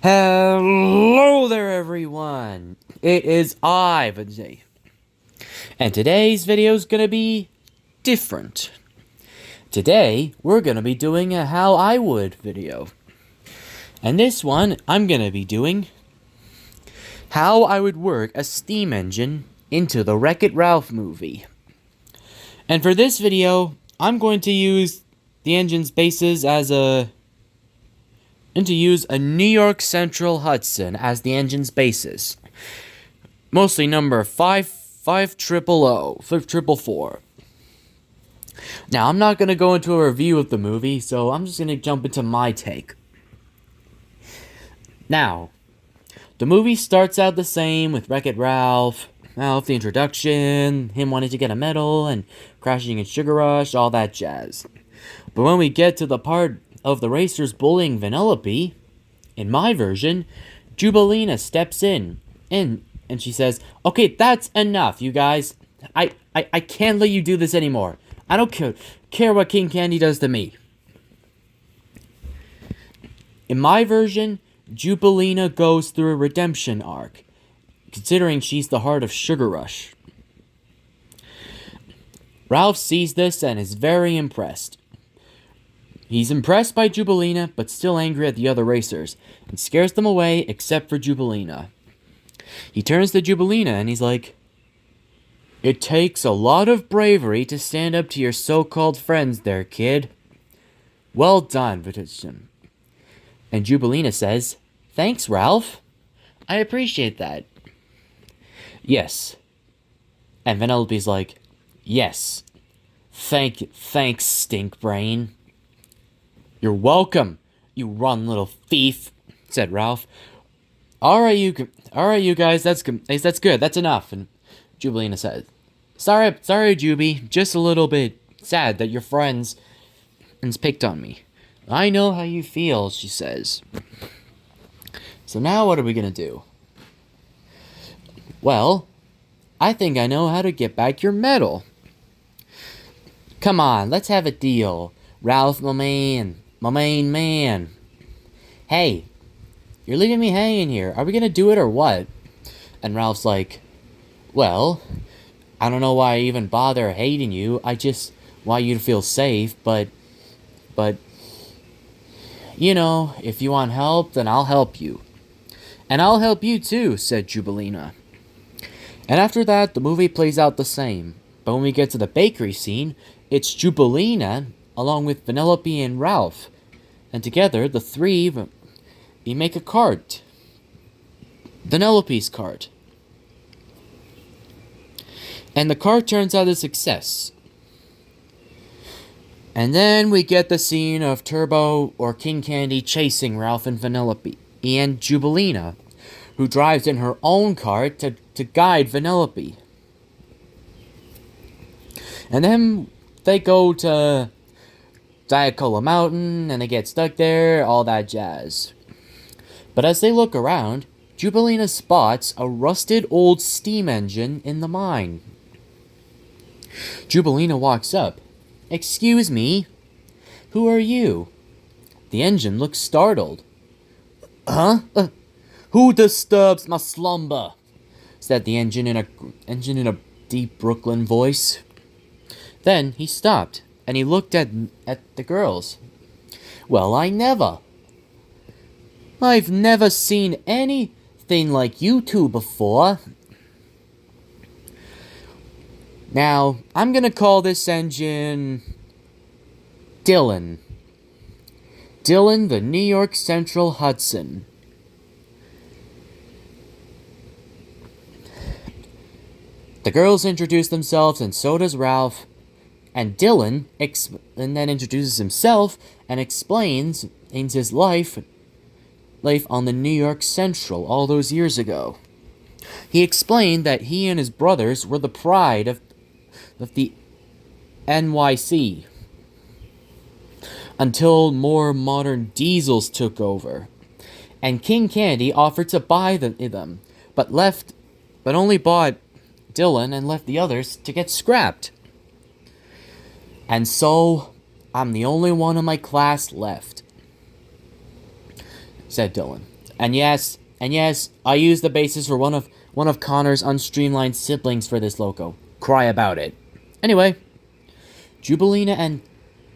Hello there, everyone. It is I, Vijay, and today's video is gonna be different. Today, we're gonna be doing a how I would video, and this one I'm gonna be doing how I would work a steam engine into the Wreck-It Ralph movie. And for this video, I'm going to use the engine's bases as to use a New York Central Hudson as the engine's basis. Mostly number 554. Now, I'm not going to go into a review of the movie, so I'm just going to jump into my take. Now, the movie starts out the same with Wreck-It Ralph, the introduction, him wanting to get a medal, and crashing in Sugar Rush, all that jazz. But when we get to the part of the racers bullying Vanellope, in my version, Jubilina steps in and she says, "Okay, that's enough, you guys. I can't let you do this anymore. I don't care what King Candy does to me." In my version, Jubilina goes through a redemption arc, considering she's the heart of Sugar Rush. Ralph sees this and is very impressed. He's impressed by Jubilina, but still angry at the other racers, and scares them away except for Jubilina. He turns to Jubilina and he's like, "It takes a lot of bravery to stand up to your so-called friends there, kid. Well done, Viticin." And Jubilina says, "Thanks, Ralph. I appreciate that." "Yes." And Vanellope's like, "Yes. Thanks, stink brain." "You're welcome, you rotten little thief," said Ralph. All right, you guys, that's good. That's enough." And Jubilina said, Sorry, Juby. Just a little bit sad that your friends picked on me." "I know how you feel," she says. "So now what are we gonna do?" "Well, I think I know how to get back your medal." "Come on, let's have a deal, Ralph, my main man. Hey, you're leaving me hanging here. Are we gonna do it or what?" And Ralph's like, "Well, I don't know why I even bother hating you. I just want you to feel safe, but, you know, if you want help, then I'll help you." "And I'll help you too," said Jubilina. And after that, the movie plays out the same. But when we get to the bakery scene, it's Jubilina along with Vanellope and Ralph. And together, the three, we make a cart. Vanellope's cart. And the cart turns out a success. And then we get the scene of Turbo or King Candy chasing Ralph and Vanellope. And Jubilina, who drives in her own cart to guide Vanellope. And then they go to Diacola Mountain, and they get stuck there, all that jazz. But as they look around, Jubilina spots a rusted old steam engine in the mine. Jubilina walks up. "Excuse me, who are you?" The engine looks startled. "Huh? Who disturbs my slumber?" said the engine in a deep Brooklyn voice. Then he stopped, and he looked at the girls. "Well, I've never seen anything like you two before. Now, I'm gonna call this engine Dylan. Dylan, the New York Central Hudson." The girls introduce themselves, and so does Ralph. And Dylan then introduces himself and explains his life on the New York Central all those years ago. He explained that he and his brothers were the pride of the NYC until more modern diesels took over. And King Candy offered to buy them, but only bought Dylan and left the others to get scrapped. "And so, I'm the only one in my class left," said Dylan. And yes, I used the basis for one of Connor's unstreamlined siblings for this logo. Cry about it. Anyway, Jubilina and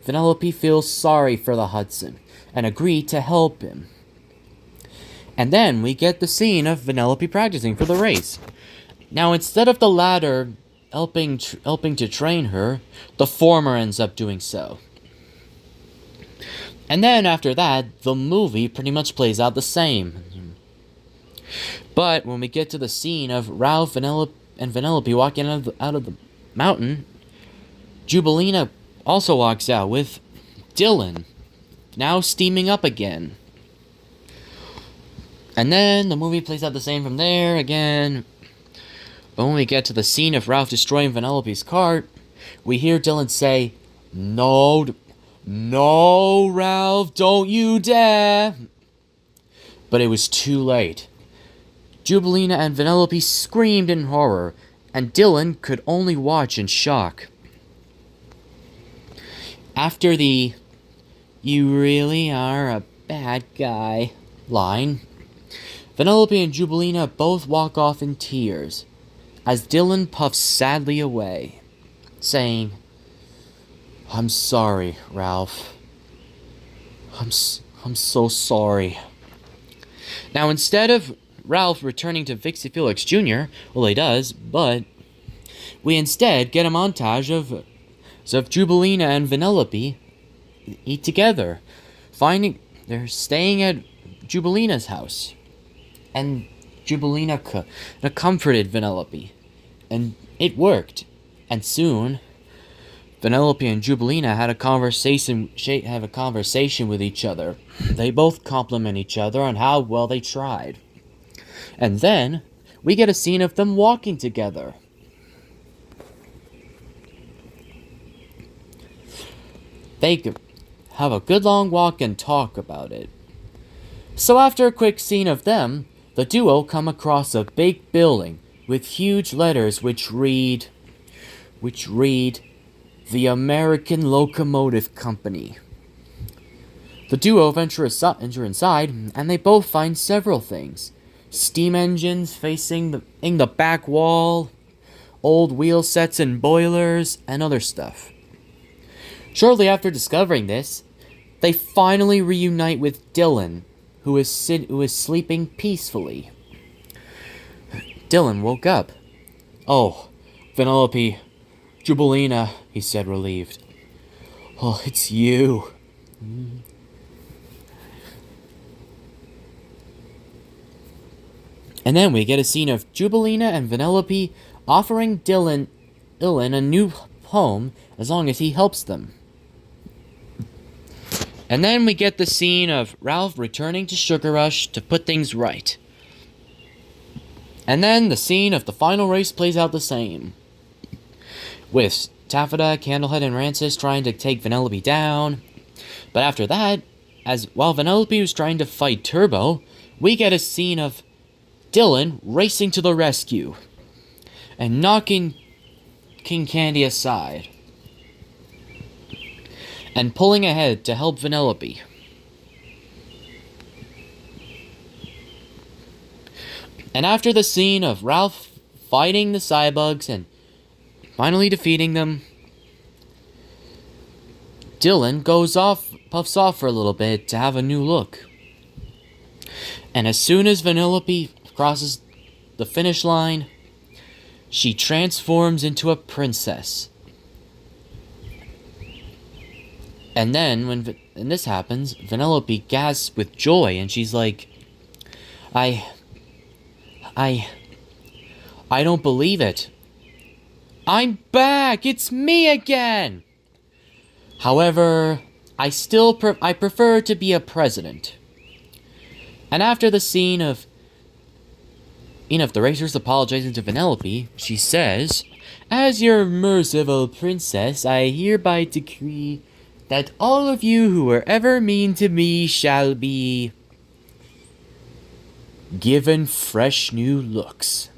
Vanellope feel sorry for the Hudson and agree to help him. And then we get the scene of Vanellope practicing for the race. Now, instead of the latter helping to train her, the former ends up doing so. And then after that, the movie pretty much plays out the same. But when we get to the scene of Ralph and Vanellope walking out of the mountain, Jubilina also walks out with Dylan, now steaming up again. And then the movie plays out the same from there again. But when we get to the scene of Ralph destroying Vanellope's cart, we hear Dylan say, No, Ralph, don't you dare. But it was too late. Jubilina and Vanellope screamed in horror, and Dylan could only watch in shock. After the "You really are a bad guy" line, Vanellope and Jubilina both walk off in tears, as Dylan puffs sadly away, saying, "I'm sorry, Ralph. I'm so sorry." Now, instead of Ralph returning to Vixie Felix Jr., well, he does, but we instead get a montage of Jubilina and Vanellope eat together. They're staying at Jubilina's house. And Jubilina comforted Vanellope. And it worked. And soon, Vanellope and Jubilina had a conversation with each other. They both compliment each other on how well they tried. And then, we get a scene of them walking together. They have a good long walk and talk about it. So after a quick scene of them, the duo come across a big building with huge letters which read, "The American Locomotive Company." The duo enter inside, and they both find several things. Steam engines facing the back wall, old wheel sets and boilers, and other stuff. Shortly after discovering this, they finally reunite with Dylan, who is sleeping peacefully. Dylan woke up. "Oh, Vanellope, Jubilina," he said, relieved. "Oh, it's you." And then we get a scene of Jubilina and Vanellope offering Dylan a new home as long as he helps them. And then we get the scene of Ralph returning to Sugar Rush to put things right. And then the scene of the final race plays out the same, with Taffeta, Candlehead, and Rancis trying to take Vanellope down. But after that, while Vanellope was trying to fight Turbo, we get a scene of Dylan racing to the rescue and knocking King Candy aside and pulling ahead to help Vanellope. And after the scene of Ralph fighting the Cybugs and finally defeating them, Dylan puffs off for a little bit to have a new look. And as soon as Vanellope crosses the finish line, she transforms into a princess. And then, when this happens, Vanellope gasps with joy, and she's like, I don't believe it. I'm back! It's me again! However, I prefer to be a president. And after the scene of the racers apologizing to Vanellope, she says, "As your merciful princess, I hereby decree that all of you who were ever mean to me shall be given fresh new looks."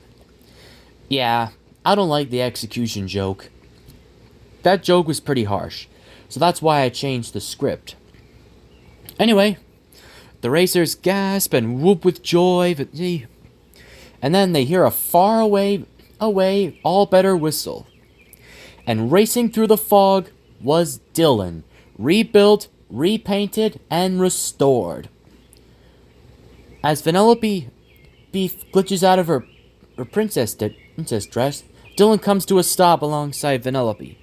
Yeah, I don't like the execution joke. That joke was pretty harsh, so that's why I changed the script. Anyway, The racers gasp and whoop with joy, and then they hear a far away, all better whistle. And racing through the fog was Dylan, rebuilt, repainted, and restored. As Vanellope Beef glitches out of her princess dress, Dylan comes to a stop alongside Vanellope.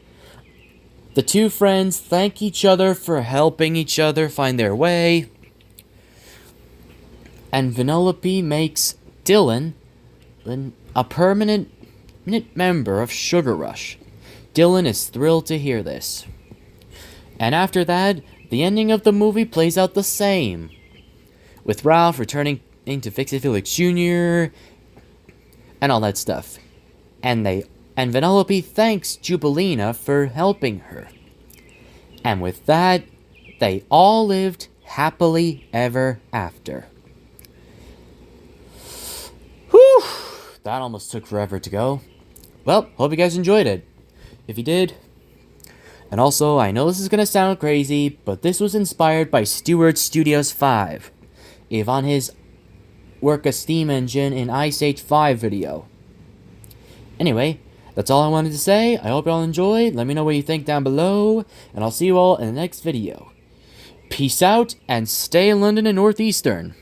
The two friends thank each other for helping each other find their way, and Vanellope makes Dylan a permanent member of Sugar Rush. Dylan is thrilled to hear this. And after that, the ending of the movie plays out the same, with Ralph returning to Fix It Felix Jr. and all that stuff. And Vanellope thanks Jubilina for helping her. And with that, they all lived happily ever after. Whew! That almost took forever to go. Well, hope you guys enjoyed it. If you did. And also, I know this is gonna sound crazy, but this was inspired by Stuart Studios 5. If on his work a steam engine in Ice Age 5 video. Anyway, that's all I wanted to say. I hope y'all enjoyed. Let me know what you think down below, and I'll see you all in the next video. Peace out, and stay in London and Northeastern.